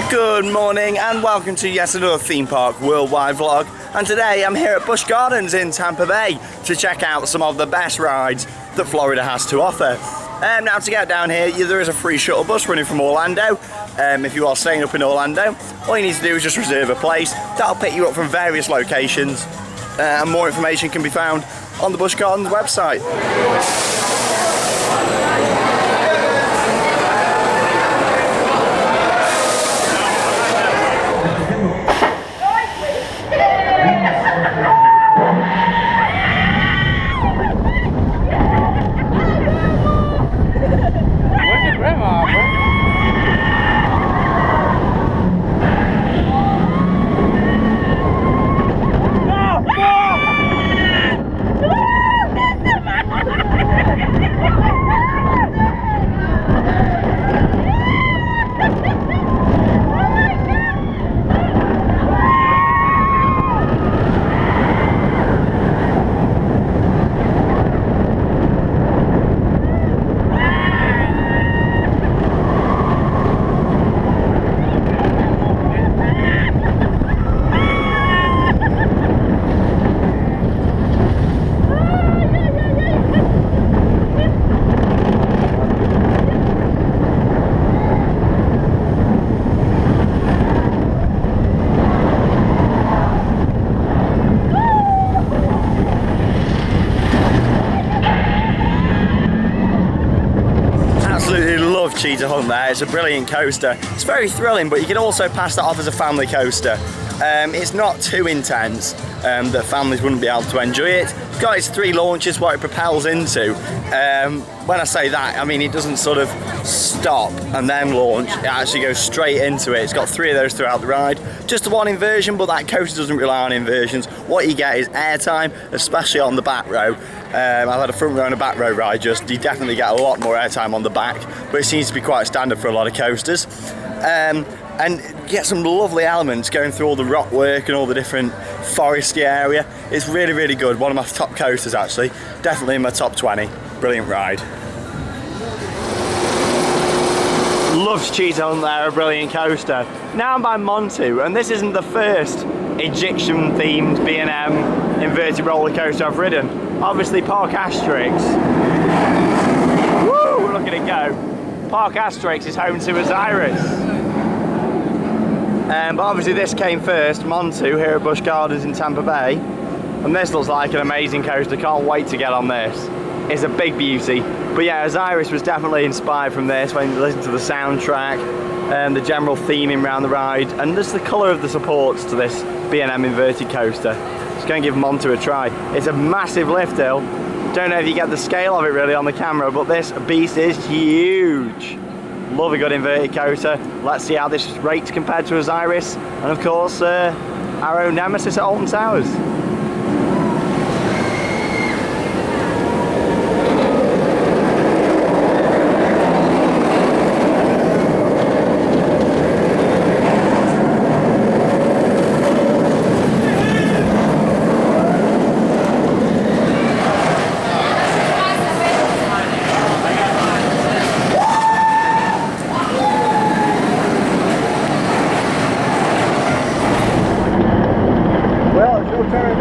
Good morning and welcome to yet another theme park worldwide vlog, and today I'm here at Busch Gardens in Tampa Bay to check out some of the best rides that Florida has to offer. Now to get down here there is a free shuttle bus running from Orlando. If you are staying up in Orlando, all you need to do is just reserve a place. That'll pick you up from various locations, and more information can be found on the Busch Gardens website. Cheetah Hunt there. It's a brilliant coaster. It's very thrilling, but you can also pass that off as a family coaster. It's not too intense that families wouldn't be able to enjoy it. It's got its 3 launches what it propels into. When I say that, I mean it doesn't sort of stop and then launch. It actually goes straight into it. It's got 3 of those throughout the ride. Just the one inversion, but that coaster doesn't rely on inversions. What you get is airtime, especially on the back row. I've had a front row and a back row ride. You definitely get a lot more airtime on the back, but it seems to be quite standard for a lot of coasters. And get some lovely elements going through all the rock work and all the different foresty area. It's really, really good. One of my top coasters actually. Definitely in my top 20. Brilliant ride. Loves Cheetah Hunt there, a brilliant coaster. Now I'm by Montu, and this isn't the first Egyptian themed B&M inverted roller coaster I've ridden. Obviously Park Asterix. Woo! Look at it go. Park Asterix is home to Osiris. But obviously this came first, Montu, here at Busch Gardens in Tampa Bay. And this looks like an amazing coaster. Can't wait to get on this. It's a big beauty. But yeah, Osiris was definitely inspired from this when you listen to the soundtrack and the general theming around the ride, and just the colour of the supports to this B&M inverted coaster. Just go and give Montu a try. It's a massive lift hill. Don't know if you get the scale of it really on the camera, but this beast is huge. Love a good inverted coaster. Let's see how this rates compared to Osiris, and of course our own nemesis at Alton Towers. Turn.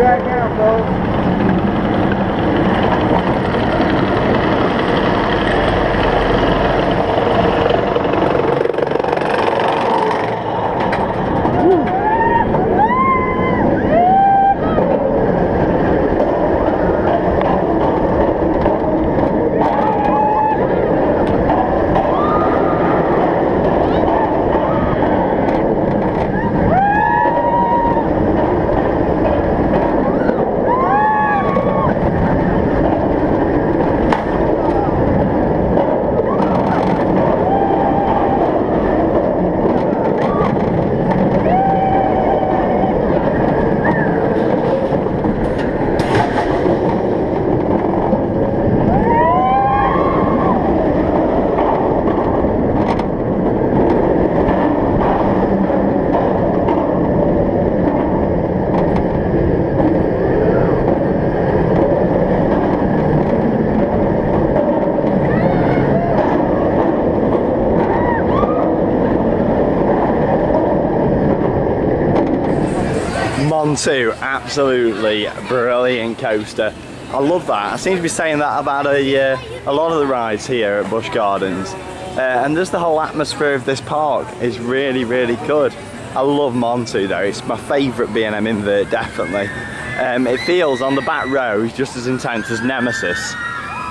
Montu, absolutely brilliant coaster. I love that. I seem to be saying that about a lot of the rides here at Busch Gardens. And just the whole atmosphere of this park is really, really good. I love Montu though, it's my favourite B&M invert, definitely. It feels on the back row just as intense as Nemesis,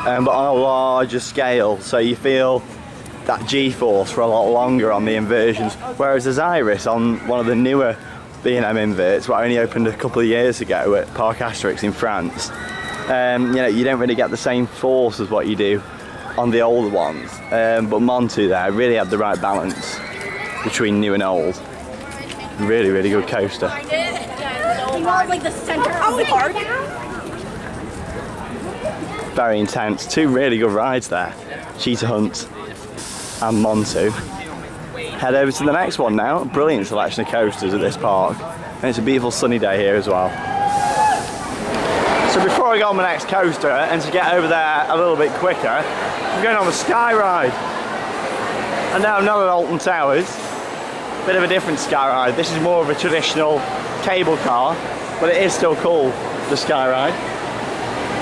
but on a larger scale, so you feel that G-force for a lot longer on the inversions, whereas Osiris on one of the newer B&M inverts, what only opened a couple of years ago at Parc Asterix in France, you know, you don't really get the same force as what you do on the older ones, but Montu there really had the right balance between new and old. Really, really good coaster. Like the center of the park. Very intense. Two really good rides there. Cheetah Hunt and Montu. Head over to the next one now. Brilliant selection of coasters at this park. And it's a beautiful sunny day here as well. So before I go on my next coaster, and to get over there a little bit quicker, I'm going on the Sky Ride. And now I'm not at Alton Towers. Bit of a different Sky Ride. This is more of a traditional cable car, but it is still called the Sky Ride,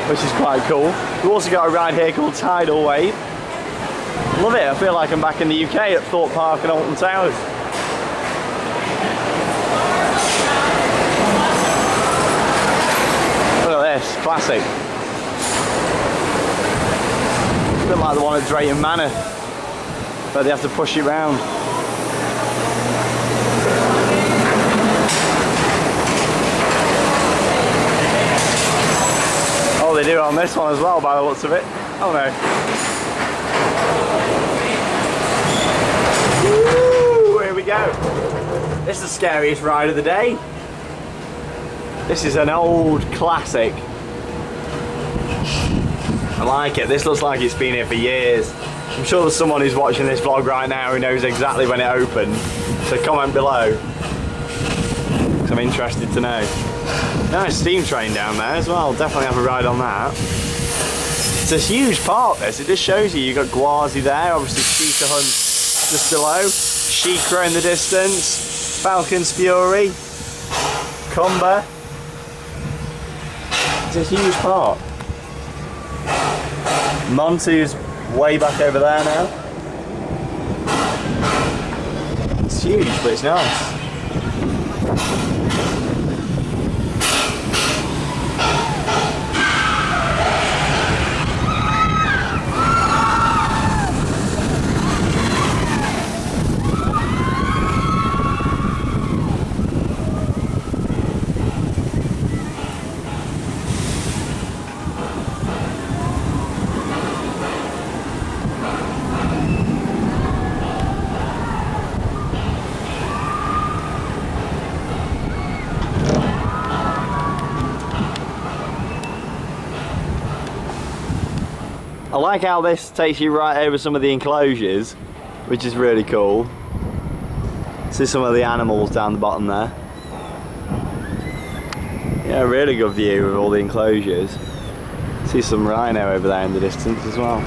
which is quite cool. We've also got a ride here called Tidal Wave. Love it. I feel like I'm back in the UK at Thorpe Park and Alton Towers. Look at this, classic. A bit like the one at Drayton Manor, where they have to push it round. Oh, they do it on this one as well, by the looks of it. Oh no. Woo, here we go. This is the scariest ride of the day. This is an old classic. I like it. This looks like it's been here for years. I'm sure there's someone who's watching this vlog right now who knows exactly when it opened. So comment below, because I'm interested to know. Nice steam train down there as well. Definitely have a ride on that. It's a huge park, this. It just shows you. You've got Gwazi there, obviously Cheetah Hunt just below, Shikra in the distance, Falcon's Fury, Cumber. It's a huge park. Montu's way back over there now. It's huge, but it's nice. I like how this takes you right over some of the enclosures, which is really cool. See some of the animals down the bottom there. Yeah, really good view of all the enclosures. See some rhino over there in the distance as well.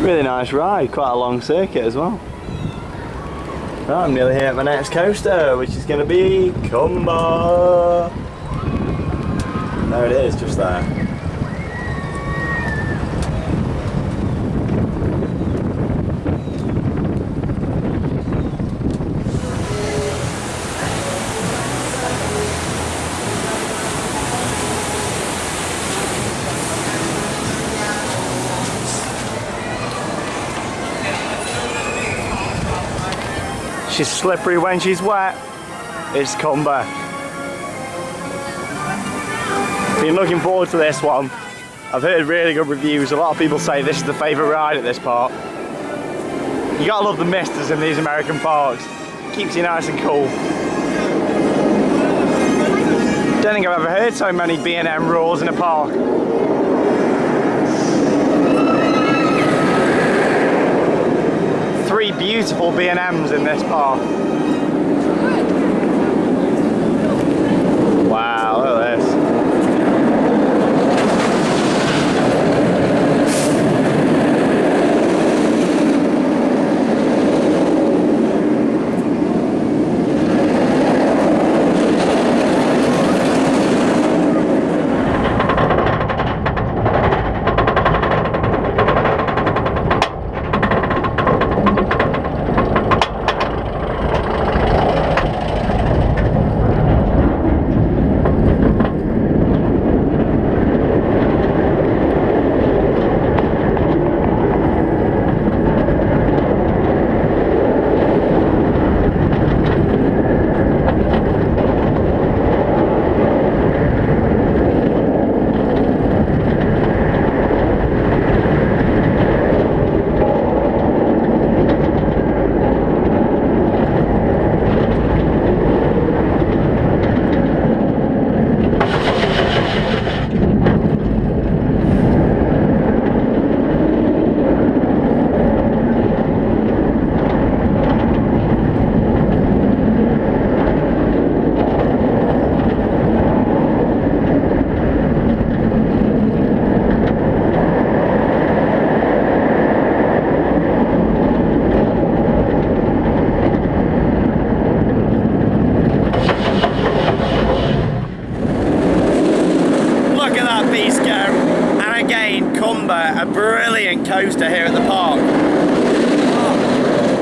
Really nice ride, quite a long circuit as well. Right, I'm nearly here at my next coaster, which is going to be Cumber. There it is, just there. She's slippery when she's wet. It's Cumber. Been looking forward to this one. I've heard really good reviews. A lot of people say this is the favourite ride at this park. You gotta love the misters in these American parks. Keeps you nice and cool. Don't think I've ever heard so many B&M roars in a park. Three beautiful B&Ms in this park. Wow, look at this.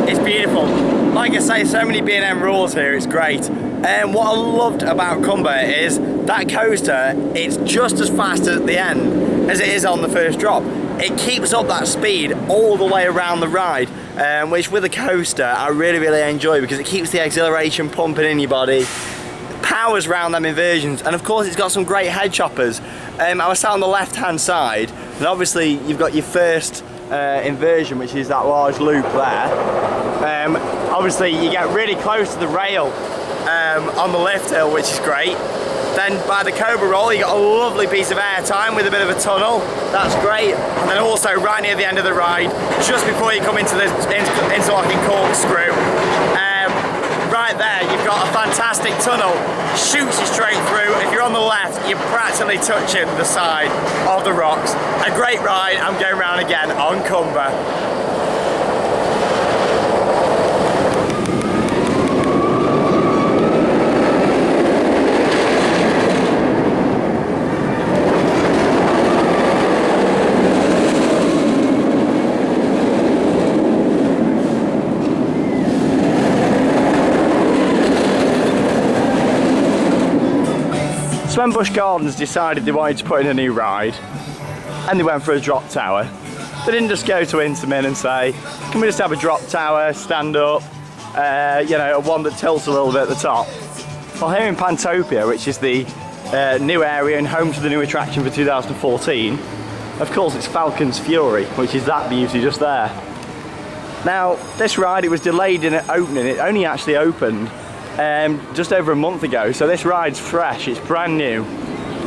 It's beautiful. Like I say, so many B&M rules here, it's great. And what I loved about Cumber is that coaster, it's just as fast at the end as it is on the first drop. It keeps up that speed all the way around the ride, which with a coaster I really enjoy because it keeps the exhilaration pumping in your body, powers around them inversions, and of course it's got some great head choppers. I was sat on the left hand side, and obviously you've got your first inversion, which is that large loop there. Obviously you get really close to the rail on the lift hill, which is great. Then by the Cobra Roll you got a lovely piece of air time with a bit of a tunnel, that's great. And then also right near the end of the ride, just before you come into the interlocking corkscrew, right there you've got a fantastic tunnel, shoots you straight through. If you're on the left, you're practically touching the side of the rocks. A great ride. I'm going round again on Cumber. So when Busch Gardens decided they wanted to put in a new ride and they went for a drop tower, they didn't just go to Intamin and say, can we just have a drop tower, stand up, you know, one that tilts a little bit at the top. Well, here in Pantopia, which is the new area and home to the new attraction for 2014, of course it's Falcon's Fury, which is that beauty just there. Now, this ride, it was delayed in opening. It only actually opened just over a month ago, so this ride's fresh, it's brand new.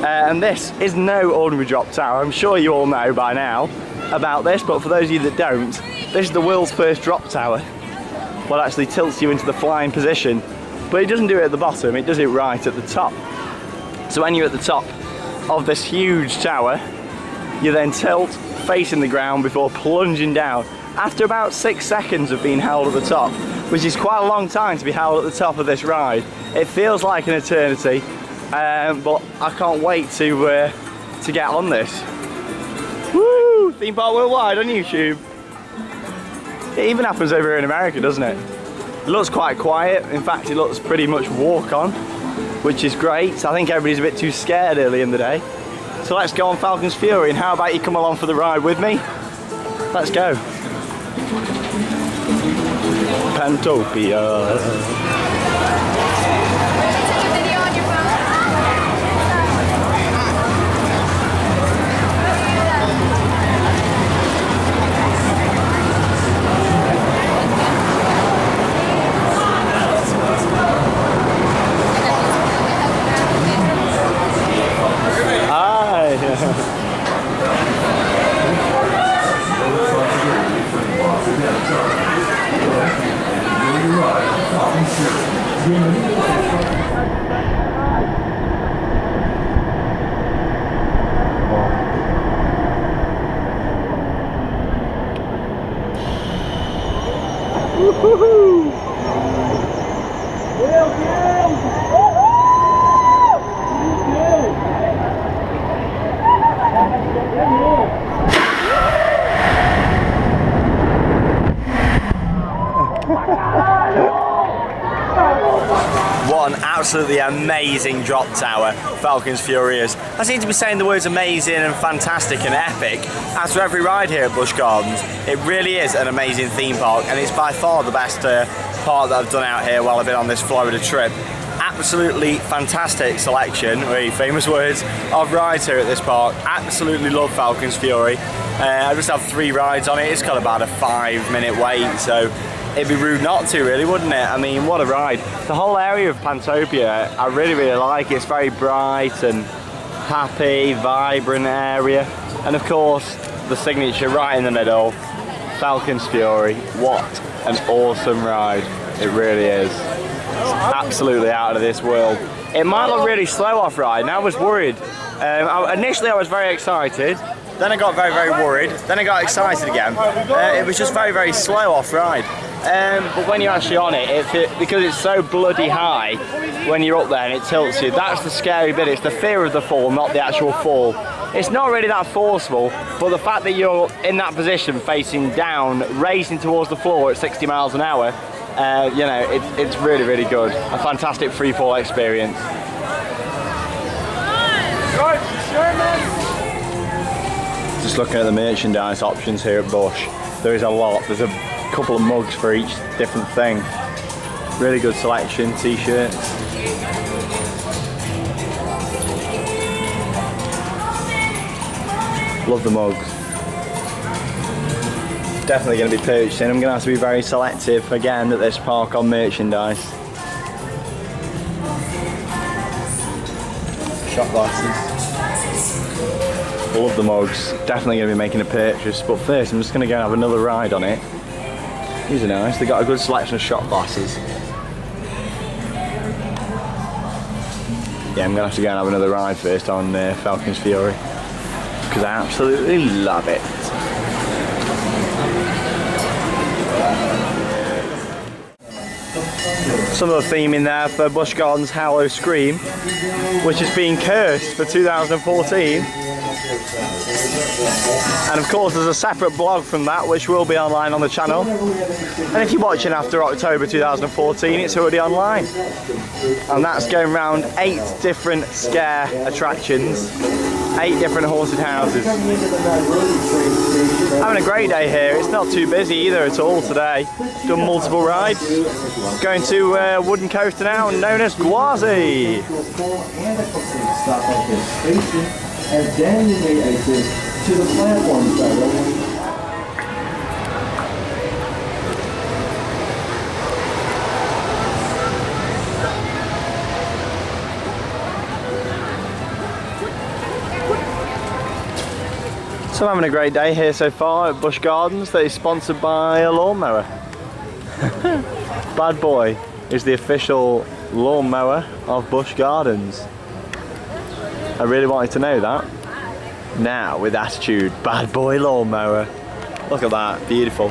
And this is no ordinary drop tower. I'm sure you all know by now about this, but for those of you that don't, this is the world's first drop tower. What actually tilts you into the flying position, but it doesn't do it at the bottom, it does it right at the top. So when you're at the top of this huge tower, you then tilt facing the ground before plunging down after about 6 seconds of being held at the top, which is quite a long time to be held at the top of this ride. It feels like an eternity, but I can't wait to get on this. Woo! Theme Park Worldwide on YouTube. It even happens over here in America, doesn't it? It looks quite quiet. In fact, it looks pretty much walk on, which is great. I think everybody's a bit too scared early in the day. So let's go on Falcon's Fury, and how about you come along for the ride with me? Let's go. Pantopia. What an absolutely amazing drop tower Falcon's Fury is. I seem to be saying the words amazing and fantastic and epic after every ride here at Busch Gardens. It really is an amazing theme park, and it's by far the best part that I've done out here while I've been on this Florida trip. Absolutely fantastic selection, very famous words, of rides here at this park. Absolutely love Falcon's Fury. I just have 3 rides on it. It's got about a 5-minute wait, so it'd be rude not to, really, wouldn't it? I mean, what a ride. The whole area of Pantopia, I really like. It's very bright and happy, vibrant area. And of course, the signature right in the middle, Falcon's Fury. What an awesome ride. It really is. It's absolutely out of this world. It might look really slow off ride, and I was worried. Initially I was very excited, then I got very, very worried, then I got excited again. It was just very, very slow off-ride. But when you're actually on it, because it's so bloody high, when you're up there and it tilts you, that's the scary bit. It's the fear of the fall, not the actual fall. It's not really that forceful, but the fact that you're in that position, facing down, racing towards the floor at 60 miles an hour, you know, it's really, really good. A fantastic free fall experience. Just looking at the merchandise options here at Busch, there is a lot. There's a couple of mugs for each different thing. Really good selection, t-shirts. Love the mugs. Definitely going to be purchasing. I'm going to have to be very selective again at this park on merchandise. Shot glasses. Love the mugs. Definitely going to be making a purchase. But first, I'm just going to go and have another ride on it. These are nice. They've got a good selection of shot glasses. Yeah, I'm going to have to go and have another ride first on Falcon's Fury, because I absolutely love it. Some of the theme in there for Busch Gardens Hallow Scream, which is being cursed for 2014. And of course there's a separate blog from that which will be online on the channel. And if you're watching after October 2014, it's already online. And that's going around 8 different scare attractions, 8 different haunted houses. Having a great day here. It's not too busy either at all today. Done multiple rides. Going to wooden coaster now, known as Gwazi. And then you may exit to the platform side. So I'm having a great day here so far at Busch Gardens that is sponsored by a lawnmower. Bad Boy is the official lawnmower of Busch Gardens. I really wanted to know that. Now, with attitude, Bad Boy lawnmower. Look at that, beautiful.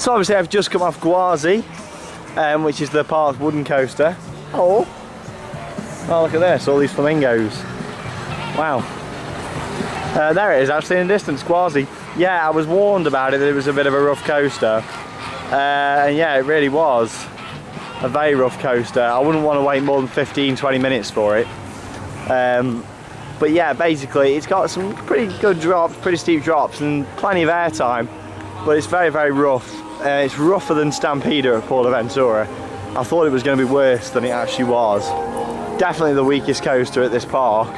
So obviously I've just come off Gwazi, which is the park's wooden coaster. Oh look at this, all these flamingos. Wow. There it is actually in the distance, Gwazi. Yeah, I was warned about it that it was a bit of a rough coaster. And yeah, it really was a very rough coaster. I wouldn't want to wait more than 15-20 minutes for it. But yeah, basically it's got some pretty good drops, pretty steep drops and plenty of air time. But it's very, very rough. It's rougher than Stampeder at Portaventura. I thought it was going to be worse than it actually was. Definitely the weakest coaster at this park.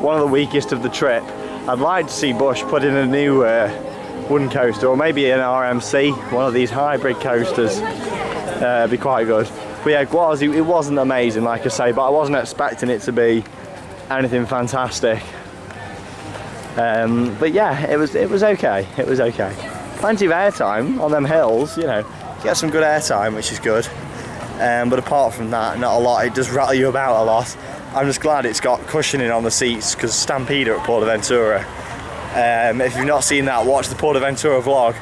One of the weakest of the trip. I'd like to see Busch put in a new wooden coaster, or maybe an RMC, one of these hybrid coasters. It'd be quite good. But yeah, Gwazi, it wasn't amazing, like I say, but I wasn't expecting it to be anything fantastic. But yeah, it was okay. It was okay. Plenty of airtime on them hills, you know. Get some good airtime, which is good. But apart from that, not a lot. It does rattle you about a lot. I'm just glad it's got cushioning on the seats, because Stampeder at Portaventura, If you've not seen that, watch the Portaventura vlog.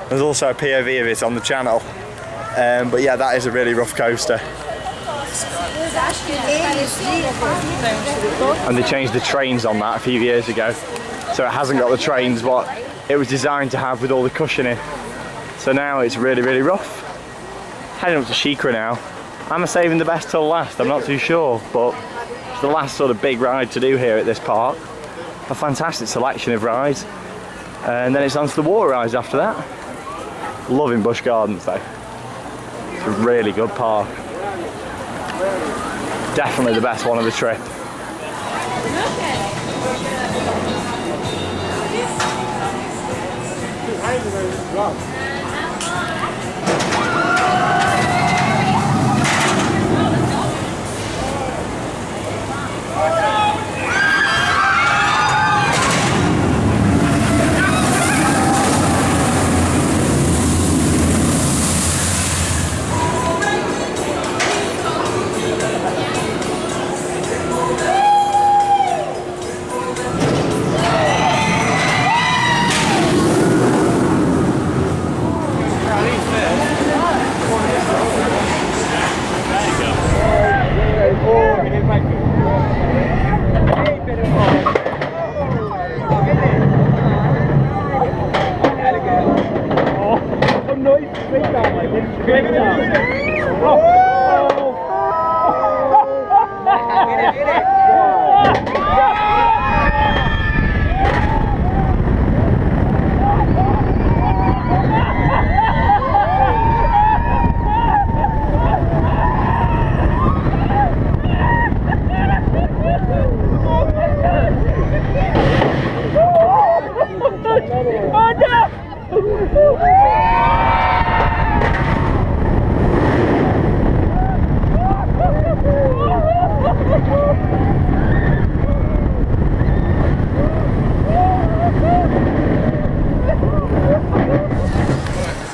There's also a POV of it on the channel. But yeah, that is a really rough coaster. And they changed the trains on that a few years ago, so it hasn't got the trains what it was designed to have with all the cushioning. So now it's really, really rough. Heading up to Shikra now. I'm saving the best till last, I'm not too sure, but it's the last sort of big ride to do here at this park. A fantastic selection of rides, and then it's on to the water rides after that. Loving Busch Gardens though. It's a really good park. Definitely the best one of the trip.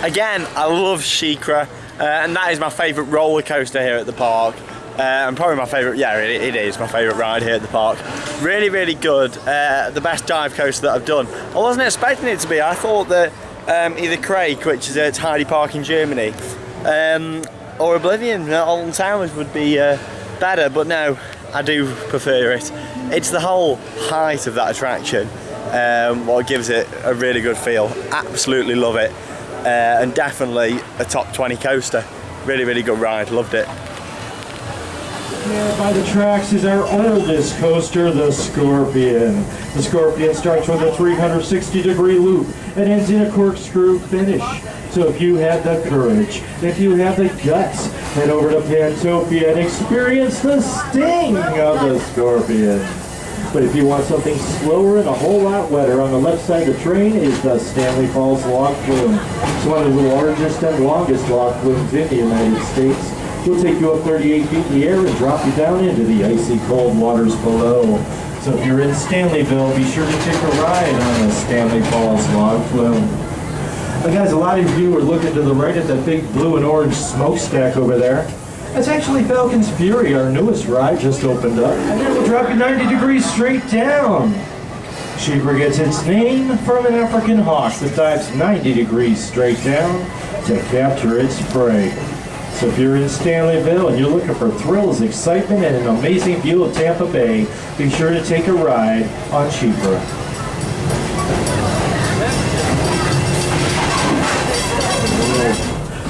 Again, I love Shikra, and that is my favourite roller coaster here at the park. And probably my favourite, yeah, it is my favourite ride here at the park. Really, really good. The best dive coaster that I've done. I wasn't expecting it to be. I thought that either Crake, which is at Heidi Park in Germany, or Oblivion, Alton Towers would be better, but no, I do prefer it. It's the whole height of that attraction what gives it a really good feel. Absolutely love it. And definitely a top 20 coaster. Really, really good ride, loved it. Yeah, by the tracks is our oldest coaster, the Scorpion. The Scorpion starts with a 360-degree loop and ends in a corkscrew finish. So if you have the courage, if you have the guts, head over to Pantopia and experience the sting of the Scorpion. But if you want something slower and a whole lot wetter, on the left side of the train is the Stanley Falls Log Flume. It's one of the largest and longest log flumes in the United States. We'll take you up 38 feet in the air and drop you down into the icy cold waters below. So if you're in Stanleyville, be sure to take a ride on the Stanley Falls Log Flume. Now guys, a lot of you are looking to the right at that big blue and orange smokestack over there. That's actually Falcon's Fury, our newest ride, just opened up. And then we'll drop you 90 degrees straight down. Shikra gets its name from an African hawk that dives 90 degrees straight down to capture its prey. So if you're in Stanleyville and you're looking for thrills, excitement, and an amazing view of Tampa Bay, be sure to take a ride on Shikra.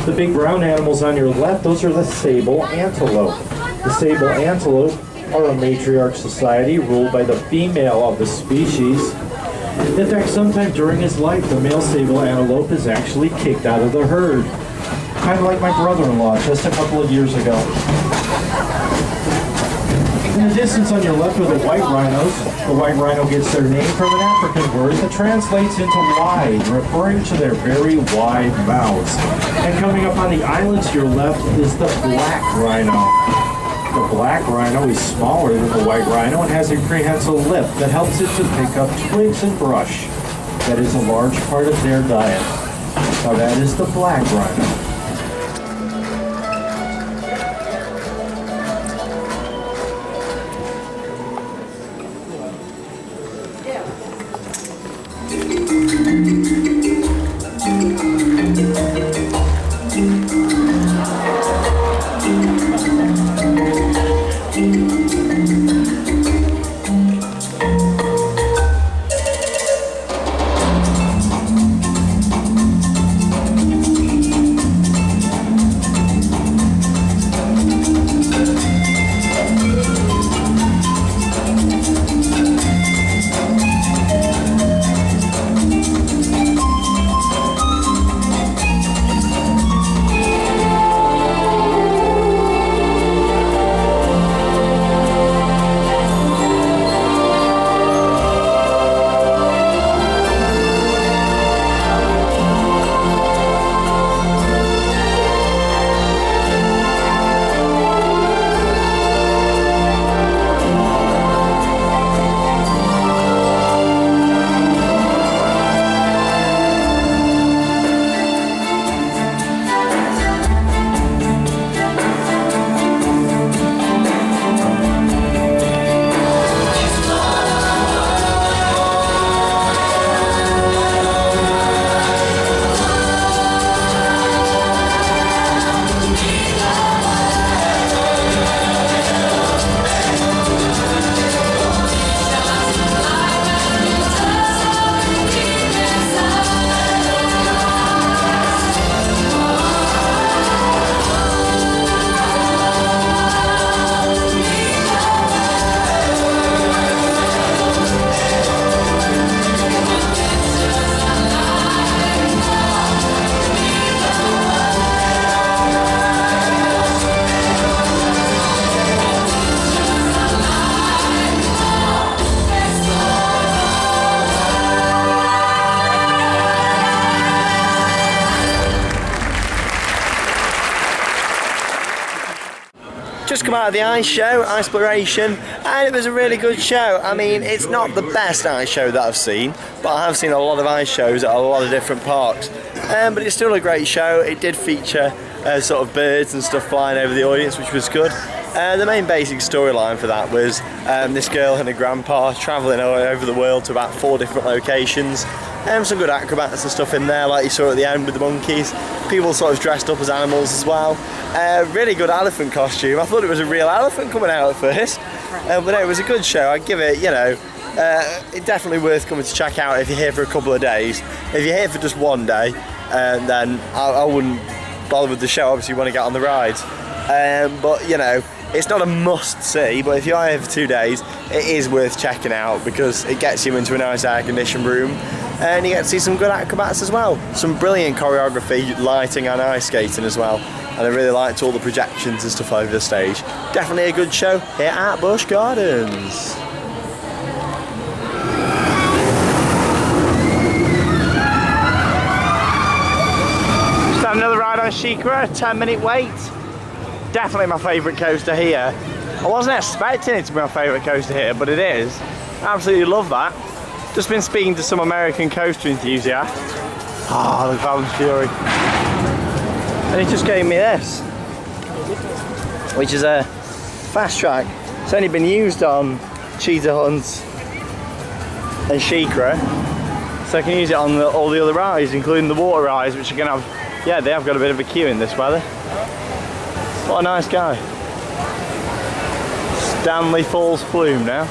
The big brown animals on your left, those are the sable antelope. The sable antelope are a matriarch society ruled by the female of the species. In fact, sometime during his life, the male sable antelope is actually kicked out of the herd. Kind of like my brother-in-law just a couple of years ago. In the distance on your left are the white rhinos. The white rhino gets their name from an African word that translates into wide, referring to their very wide mouths. And coming up on the island to your left is the black rhino. The black rhino is smaller than the white rhino and has a prehensile lip that helps it to pick up twigs and brush. That is a large part of their diet. Now that is the black rhino. Just come out of the ice show, Iceploration, and it was a really good show. I mean, it's not the best ice show that I've seen, but I have seen a lot of ice shows at a lot of different parks. But it's still a great show. It did feature sort of birds and stuff flying over the audience, which was good. The main basic storyline for that was this girl and her grandpa travelling over the world to about 4 different locations. Some good acrobats and stuff in there, like you saw at the end with the monkeys. People sort of dressed up as animals as well. Really good elephant costume. I thought it was a real elephant coming out at first, but no, it was a good show. I'd give it, you know, it's definitely worth coming to check out if you're here for a couple of days. If you're here for just one day, then I wouldn't bother with the show. Obviously, you want to get on the rides, but you know, it's not a must-see. But if you are here for 2 days, it is worth checking out because it gets you into a nice air-conditioned room. And you get to see some good acrobats as well. Some brilliant choreography, lighting and ice skating as well. And I really liked all the projections and stuff over the stage. Definitely a good show here at Busch Gardens. Just had another ride on Shikara, 10-minute wait. Definitely my favourite coaster here. I wasn't expecting it to be my favourite coaster here, but it is. I absolutely love that. Just been speaking to some American coaster enthusiasts. Ah, the Fabulous Fury. And he just gave me this, which is a fast track. It's only been used on Cheetah Hunt and Shikara, so I can use it on all the other rides, including the water rides, which are going to have, yeah, they have got a bit of a queue in this weather. What a nice guy. Stanley Falls Flume now.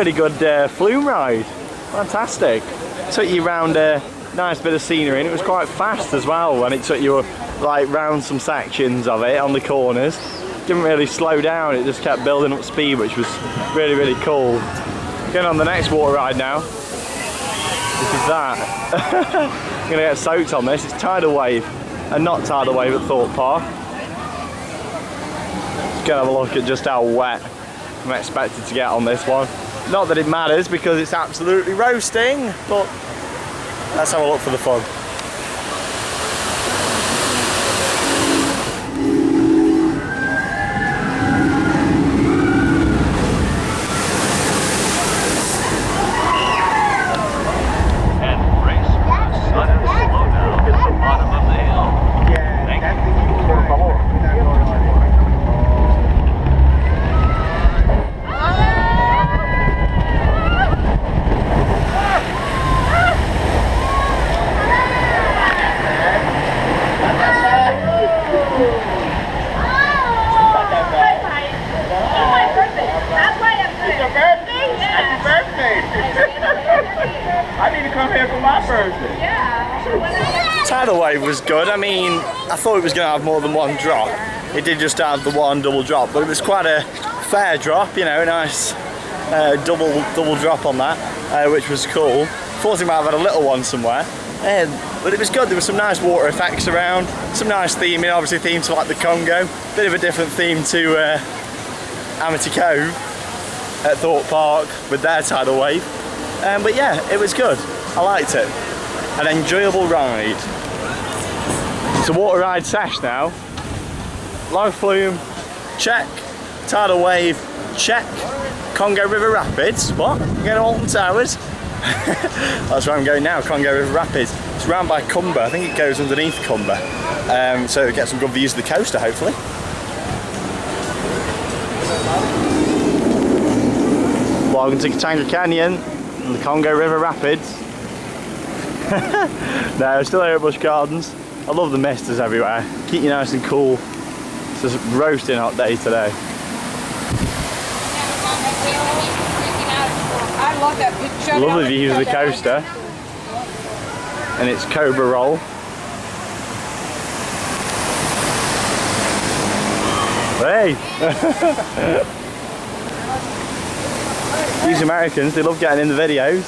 really good flume ride. Fantastic. Took you around a nice bit of scenery, and it was quite fast as well when it took you like round some sections of it on the corners. Didn't really slow down, it just kept building up speed, which was really, really cool. Going on the next water ride now. This is that. I'm gonna get soaked on this. It's tidal wave and not tidal wave at Thorpe Park. Just gonna have a look at just how wet I'm expected to get on this one. Not that it matters because it's absolutely roasting, but let's have a look for the fun. Tidal wave was good. I mean, I thought it was going to have more than one drop. It did just have the one double drop, but it was quite a fair drop, you know, a nice double drop on that, which was cool. Thought it might have had a little one somewhere, but it was good. There were some nice water effects around, some nice theming, obviously themed to like the Congo, bit of a different theme to Amity Cove at Thorpe Park with their tidal wave. But yeah, it was good. I liked it. An enjoyable ride. It's a water ride sesh now. Log flume, check. Tidal wave, check. Congo River Rapids, what? You're going to Alton Towers? That's where I'm going now, Congo River Rapids. It's round by Cumber, I think it goes underneath Cumber. So we get some good views of the coaster, hopefully. Welcome to Katanga Canyon and the Congo River Rapids. No, still here at Busch Gardens. I love the misters everywhere. Keep you nice and cool. It's just a roasting hot day today. I love that picture. Lovely views of the coaster. And its Cobra roll. Hey! These Americans, they love getting in the videos,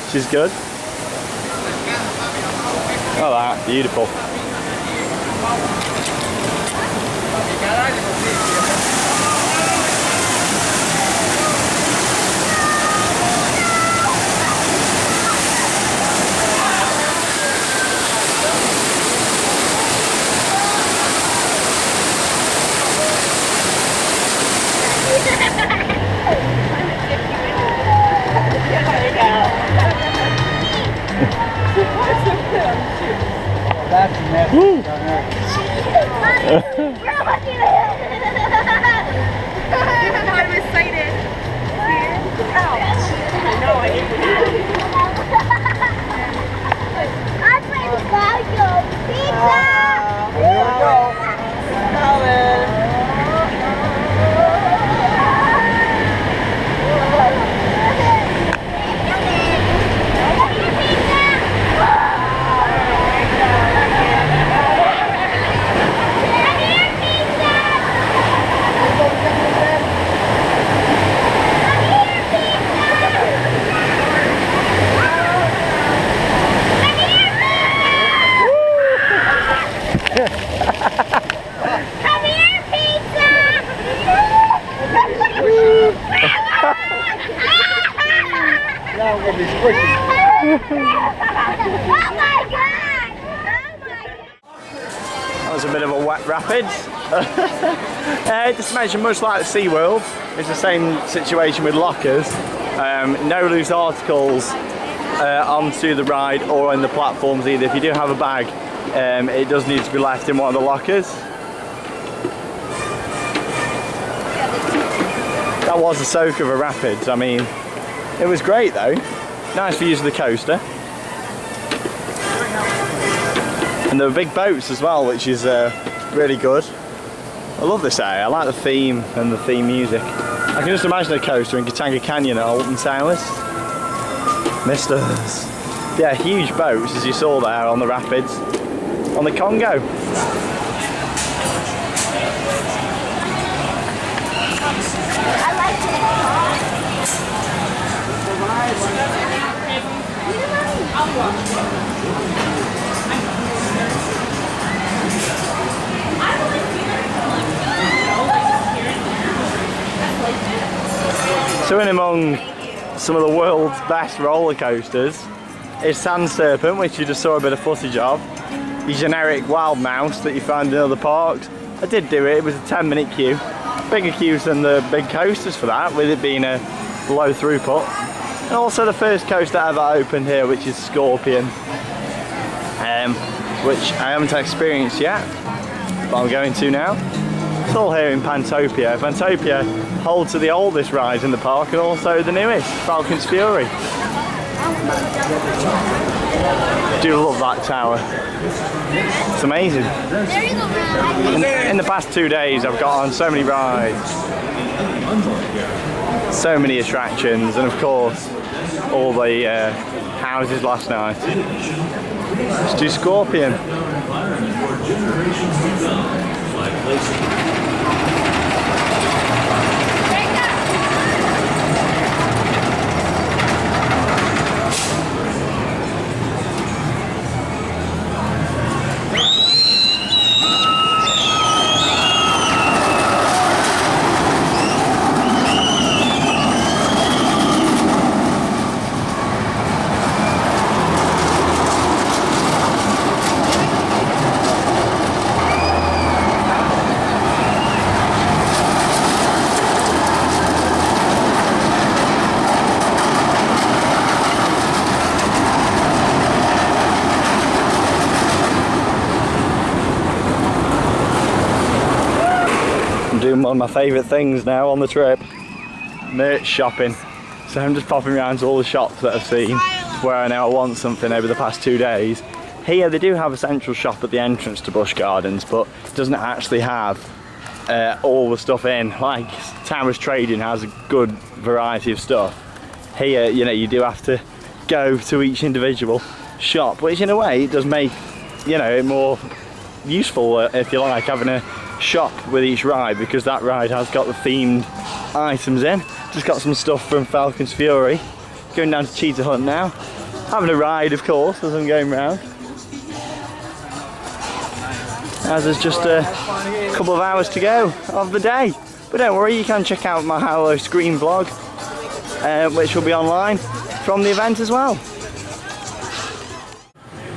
which is good. Oh, that, beautiful. That's nasty. Woo. I'm excited. Here we go. Now we're going to be squishy. Oh my god! That was a bit of a wet rapids. Just to mention, much like the SeaWorld, it's the same situation with lockers. No loose articles onto the ride or on the platforms either. If you do have a bag, it does need to be left in one of the lockers. That was a soak of a rapids. I mean, it was great though. Nice views of the coaster. And there were big boats as well, which is really good. I love this area. I like the theme and the theme music. I can just imagine a coaster in Katanga Canyon at Alton Towers. Missed us. Yeah, huge boats as you saw there on the rapids on the Congo. I like So in among some of the world's best roller coasters is Sand Serpent, which you just saw a bit of footage of. Your generic wild mouse that you find in other parks. I did do it, it was a 10-minute queue. Bigger queues than the big coasters for that, with it being a low throughput. And also the first coaster ever opened here, which is Scorpion, which I haven't experienced yet, but I'm going to now. It's all here in Pantopia. Pantopia holds to the oldest ride in the park and also the newest, Falcon's Fury. I do love that tower. It's amazing. In the past 2 days I've got on so many rides, so many attractions, and of course all the houses last night. Let's do Scorpion. Doing one of my favourite things now on the trip, merch shopping. So I'm just popping around to all the shops that I've seen where I know I want something over the past 2 days. Here they do have a central shop at the entrance to Busch Gardens, but it doesn't actually have all the stuff in. Like Towers Trading has a good variety of stuff. Here, you know, you do have to go to each individual shop, which in a way it does make, you know, it more useful, if you like, having a shop with each ride, because that ride has got the themed items in. Just got some stuff from Falcon's Fury. Going down to Cheetah Hunt now. Having a ride, of course, as I'm going round. As there's just a couple of hours to go of the day. But don't worry, you can check out my Hello Screen vlog, which will be online from the event as well.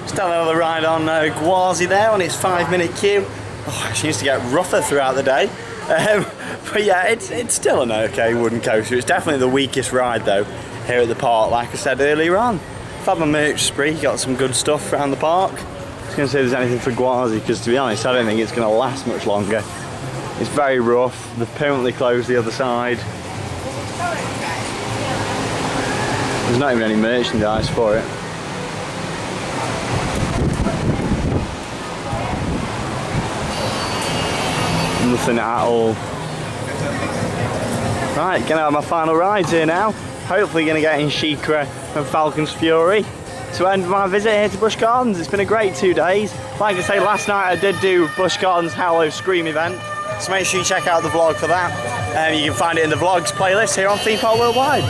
Still another ride on Gwazi there on its 5-minute queue. Oh, it seems to get rougher throughout the day. But yeah, it's still an okay wooden coaster. It's definitely the weakest ride though here at the park, like I said earlier on. I've had my merch spree, got some good stuff around the park. I was going to say if there's anything for Gwazi, because to be honest I don't think it's going to last much longer. It's very rough, they've permanently closed the other side. There's not even any merchandise for it. Nothing at all. Right, gonna have my final rides here now. Hopefully gonna get in Shikra and Falcon's Fury to end my visit here to Busch Gardens. It's been a great 2 days. Like I say, last night I did do Busch Gardens Hello Scream event, so make sure you check out the vlog for that. You can find it in the vlogs playlist here on Theme Park Worldwide.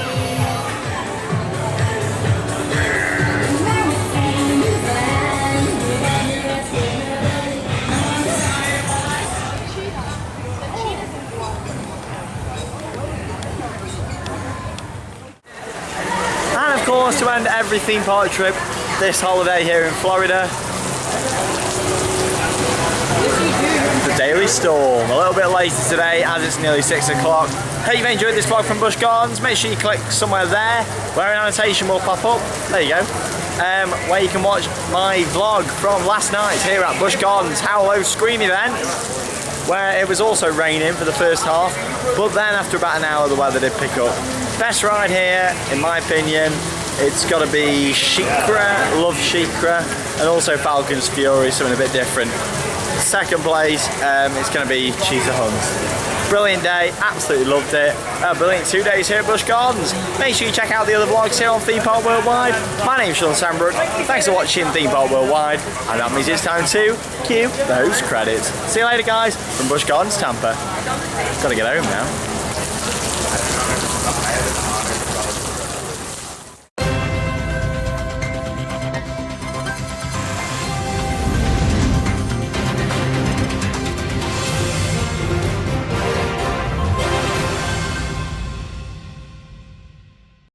Of course, to end every theme park trip this holiday here in Florida, the Daily Storm. A little bit later today as it's nearly 6 o'clock. Hope you've enjoyed this vlog from Busch Gardens. Make sure you click somewhere there where an annotation will pop up. There you go. Where you can watch my vlog from last night here at Busch Gardens Hello Scream event, where it was also raining for the first half, but then after about an hour the weather did pick up. Best ride here, in my opinion, it's got to be Shikra, love Shikra, and also Falcon's Fury, something a bit different. Second place, it's going to be Cheetah Hunt. Brilliant day, absolutely loved it. Brilliant 2 days here at Busch Gardens. Make sure you check out the other vlogs here on Theme Park Worldwide. My name's Shawn Sanbrooke. Thanks for watching Theme Park Worldwide. And that means it's time to cue those credits. See you later, guys, from Busch Gardens, Tampa. Gotta get home now.